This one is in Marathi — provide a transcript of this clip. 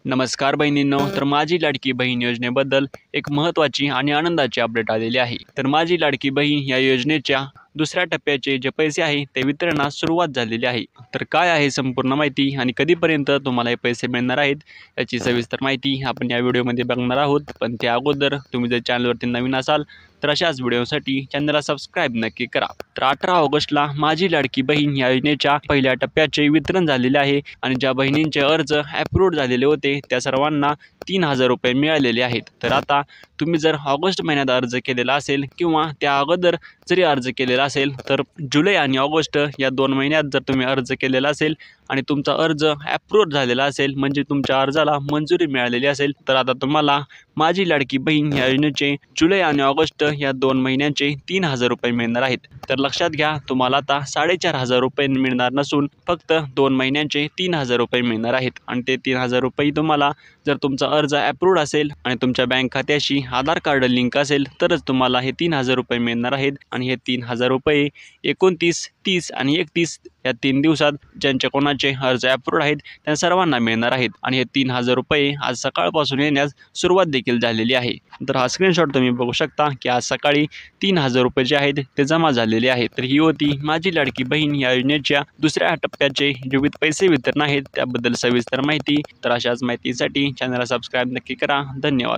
नमस्कार बहिणींनो, तर माझी लाडकी बहीण योजनेबद्दल एक महत्त्वाची आणि आनंदाची अपडेट आलेली आहे। तर माझी लाडकी बहीण या योजनेच्या दुसऱ्या टप्प्याचे जे पैसे आहे ते वितरणास सुरुवात झालेली आहे। तर काय आहे संपूर्ण माहिती आणि कधीपर्यंत तुम्हाला हे पैसे मिळणार आहेत याची सविस्तर माहिती आपण या व्हिडिओमध्ये बघणार आहोत। पण त्या अगोदर तुम्ही जर चॅनलवरती नवीन असाल तर अशाच व्हिडिओसाठी चॅनलला सबस्क्राईब नक्की करा। तर 18 ऑगस्टला माझी लाडकी बहीण या योजनेच्या पहिल्या टप्प्याचे वितरण झालेले आहे आणि ज्या बहिणींचे अर्ज अप्रूव्ड झालेले होते त्या सर्वांना 3000 रुपये मिळालेले आहेत। तर आता तुम्ही जर ऑगस्ट महिन्यात अर्ज केलेला असेल किंवा त्या अगोदर जरी अर्ज केलेला असेल तर जुलै आणि ऑगस्ट या 2 महिन्यात जर तुम्ही अर्ज केलेला असेल आणि तुमचा अर्ज अप्रूव्ड झालेला असेल म्हणजे तुमच्या अर्जाला मंजुरी मिळालेली असेल तर आता तुम्हाला माझी लाडकी बहीण या योजनेचे जुलै आणि ऑगस्ट या 2 महिन्यांचे 3000 रुपये मिळणार आहेत। तर लक्षात घ्या, तुम्हाला आता 4500 रुपये मिळणार नसून फक्त 2 महिन्यांचे 3000 रुपये मिळणार आहेत आणि ते 3000 रुपये तुम्हाला जर तुमचा अर्ज अप्रूव्ड असेल आणि तुमच्या बँक खात्याशी आधार कार्ड लिंक असेल तरच तुम्हाला हे 3000 रुपये मिळणार आहेत। आणि हे 3000 रुपये 29, 30 आणि 31 या 3 दिवसात ज्यांच्या कोणाचे अर्ज अप्रूव्ड आहेत त्या सर्वांना मिळणार आहेत। आणि हे 3000 रुपये आज सकाळपासून येण्यास सुरुवात देखील झालेली आहे। तर हा स्क्रीनशॉट तुम्ही बघू शकता की आज सकाळी 3000 रुपये जे आहेत ते जमा झालेले आहेत। तर ही होती माझी लाडकी बहीण या योजनेच्या दुसऱ्या टप्प्याचे जे पैसे वितरण आहेत त्याबद्दल सविस्तर माहिती। तर अशाच माहितीसाठी चॅनलला सबस्क्राईब नक्की करा। धन्यवाद।